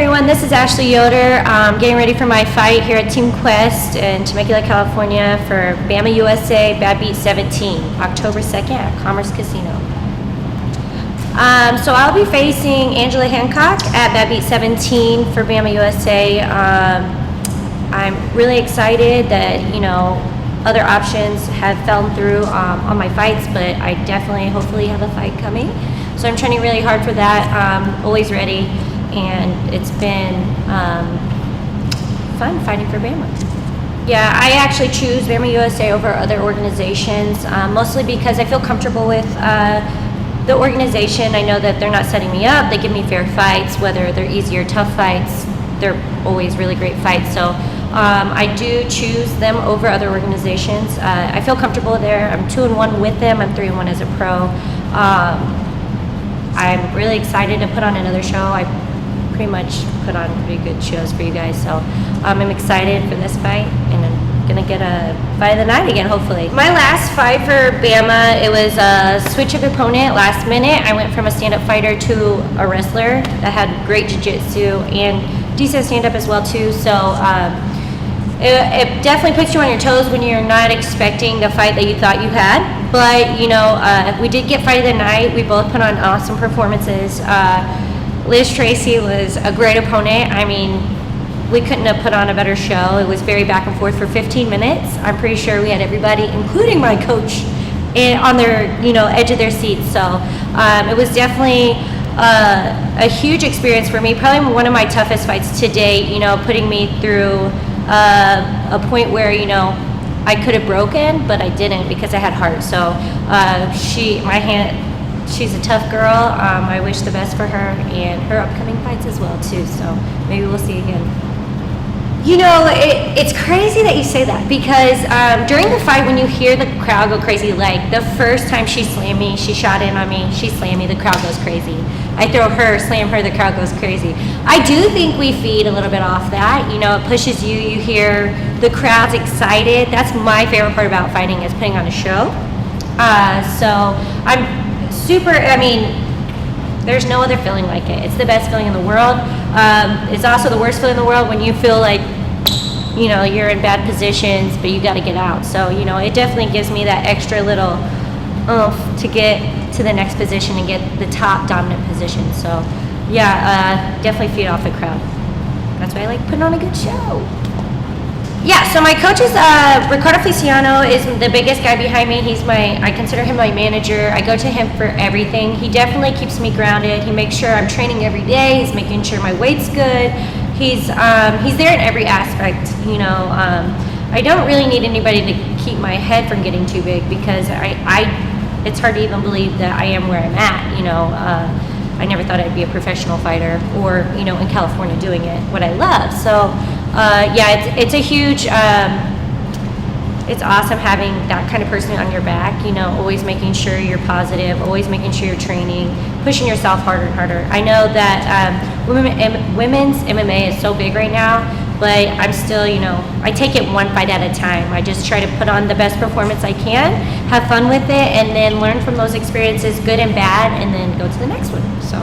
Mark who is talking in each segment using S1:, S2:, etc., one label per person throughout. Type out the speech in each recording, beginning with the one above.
S1: everyone, this is Ashley Yoder. Getting ready for my fight here at Team Quest in Temecula, California for BAMMA USA Badbeat 17, October 2nd at Commerce Casino. So I'll be facing Angela Hancock at Badbeat 17 for BAMMA USA. I'm really excited that, you know, other options have fallen through on my fights, but I definitely, hopefully have a fight coming. So I'm training really hard for that, always ready, and it's been fun fighting for BAMMA. Yeah, I actually choose BAMMA USA over other organizations, mostly because I feel comfortable with the organization. I know that they're not setting me up, they give me fair fights, whether they're easy or tough fights, they're always really great fights. So I do choose them over other organizations. I feel comfortable there. I'm 2-1 with them, I'm 3-1 as a pro. I'm really excited to put on another show. I pretty much put on pretty good shows for you guys, so I'm excited for this fight, and I'm gonna get a fight of the night again, hopefully. My last fight for BAMMA, it was a switch of opponent last minute. I went from a stand-up fighter to a wrestler that had great jiu-jitsu and decent stand-up as well too, so it definitely puts you on your toes when you're not expecting the fight that you thought you had. But, you know, we did get fight of the night. We both put on awesome performances. Liz Tracy was a great opponent. I mean, we couldn't have put on a better show. It was very back and forth for 15 minutes. I'm pretty sure we had everybody, including my coach, on their, you know, edge of their seats. So it was definitely a huge experience for me. Probably one of my toughest fights to date, you know, putting me through a point where, you know, I could have broken, but I didn't because I had heart. So she's a tough girl. I wish the best for her and her upcoming fights as well too. So maybe we'll see again. You know, it's crazy that you say that, because during the fight, when you hear the crowd go crazy, like the first time she slammed me, she shot in on me, she slammed me, the crowd goes crazy. I throw her, slam her, the crowd goes crazy. I do think we feed a little bit off that. You know, it pushes you, you hear the crowd's excited. That's my favorite part about fighting, is putting on a show. So I'm super, I mean, there's no other feeling like it. It's the best feeling in the world. It's also the worst feeling in the world when you feel like, you know, you're in bad positions, but you got to get out. So, you know, it definitely gives me that extra little oomph to get to the next position and get the top dominant position. So, yeah, definitely feed off the crowd. That's why I like putting on a good show. Yeah, so my coach is Ricardo Feliciano is the biggest guy behind me. I consider him my manager. I go to him for everything. He definitely keeps me grounded. He makes sure I'm training every day. He's making sure my weight's good. He's there in every aspect, you know. I don't really need anybody to keep my head from getting too big, because it's hard to even believe that I am where I'm at, you know. I never thought I'd be a professional fighter, or, you know, in California doing it, what I love. So, yeah, it's a huge, it's awesome having that kind of person on your back, you know, always making sure you're positive, always making sure you're training, pushing yourself harder and harder. I know that women's MMA is so big right now, but I'm still, you know, I take it one fight at a time. I just try to put on the best performance I can, have fun with it, and then learn from those experiences, good and bad, and then go to the next one. So,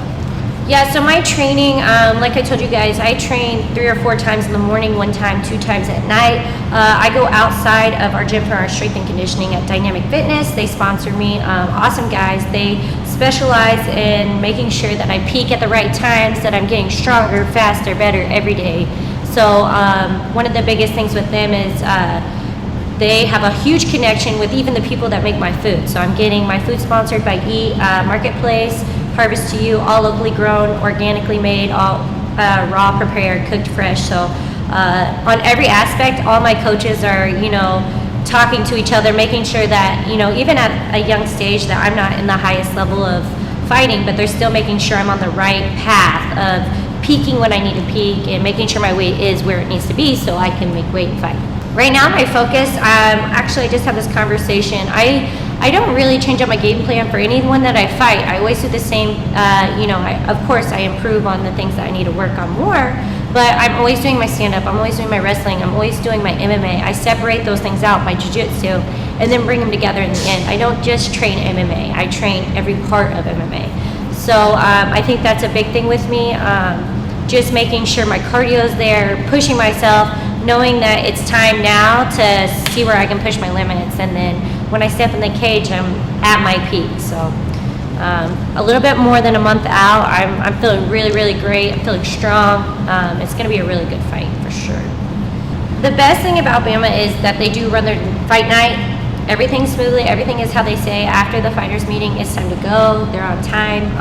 S1: yeah, so my training, like I told you guys, I train 3 or 4 times in the morning, 1 time, 2 times at night. I go outside of our gym for our strength and conditioning at Dynamic Fitness. They sponsor me, awesome guys. They specialize in making sure that I peak at the right times, that I'm getting stronger, faster, better every day. So one of the biggest things with them is they have a huge connection with even the people that make my food. So I'm getting my food sponsored by Eat Marketplace, Harvest to You, all locally grown, organically made, all raw, prepared, cooked fresh. So on every aspect, all my coaches are, you know, talking to each other, making sure that, you know, even at a young stage, that I'm not in the highest level of fighting, but they're still making sure I'm on the right path of peaking when I need to peak, and making sure my weight is where it needs to be so I can make weight and fight. Right now, my focus, actually I just had this conversation. I don't really change up my game plan for anyone that I fight. I always do the same, you know, of course I improve on the things that I need to work on more, but I'm always doing my stand-up, I'm always doing my wrestling, I'm always doing my MMA. I separate those things out, my jiu-jitsu, and then bring them together in the end. I don't just train MMA, I train every part of MMA. So I think that's a big thing with me. just making sure my cardio is there, pushing myself, knowing that it's time now to see where I can push my limits. And then when I step in the cage, I'm at my peak. So a little bit more than a month out, I'm feeling really, really great. I'm feeling strong. It's going to be a really good fight for sure. The best thing about BAMMA is that they do run their fight night. Everything smoothly. Everything is how they say. After the fighters meeting, it's time to go. They're on time.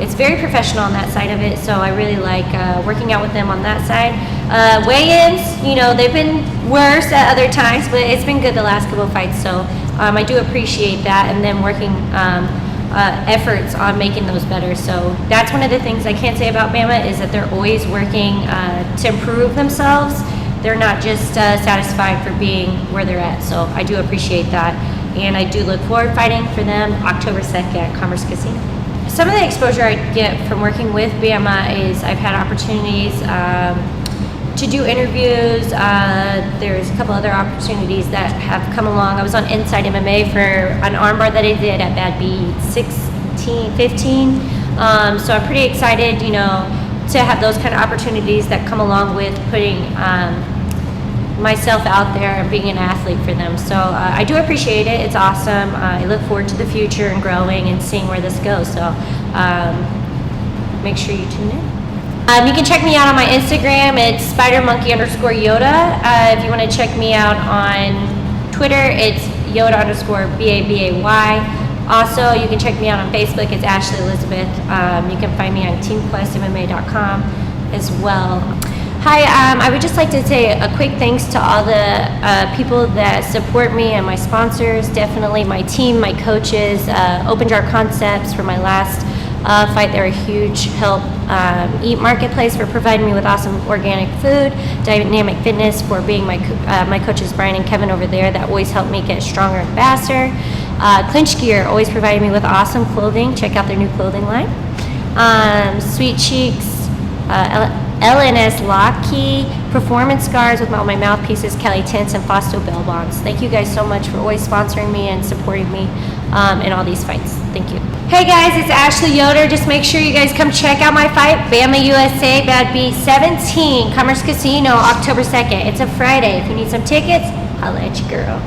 S1: It's very professional on that side of it, so I really like working out with them on that side. Weigh-ins, you know, they've been worse at other times, but it's been good the last couple of fights, so I do appreciate that, and then working efforts on making those better. So that's one of the things I can't say about BAMMA is that they're always working to improve themselves. They're not just satisfied for being where they're at, so I do appreciate that, and I do look forward to fighting for them October 2nd at Commerce Casino. Some of the exposure I get from working with BAMMA is I've had opportunities to do interviews. There's a couple other opportunities that have come along. I was on Inside MMA for an armbar that I did at Badbeat 15. So I'm pretty excited, you know, to have those kind of opportunities that come along with putting myself out there and being an athlete for them. So I do appreciate it. It's awesome. I look forward to the future and growing and seeing where this goes. So make sure you tune in. You can check me out on my Instagram. It's spidermonkey_Yoda. If you want to check me out on Twitter, it's Yoda_BABAY. Also, you can check me out on Facebook. It's Ashley Elizabeth. You can find me on teamquestmma.com as well. Hi, I would just like to say a quick thanks to all the people that support me and my sponsors, definitely my team, my coaches, Open Jar Concepts for my last fight. They're a huge help. Eat Marketplace for providing me with awesome organic food. Dynamic Fitness for being my coaches Brian and Kevin over there that always help me get stronger and faster. Clinch Gear always providing me with awesome clothing. Check out their new clothing line. Sweet Cheeks, LNS Lockheed, Performance Scars with all my mouthpieces, Kelly Tints, and Fosto Bell Bonds. Thank you guys so much for always sponsoring me and supporting me in all these fights. Thank you. Hey guys, it's Ashley Yoder. Just make sure you guys come check out my fight, BAMMA USA, Badbeat 17, Commerce Casino, October 2nd. It's a Friday. If you need some tickets, holla at your girl.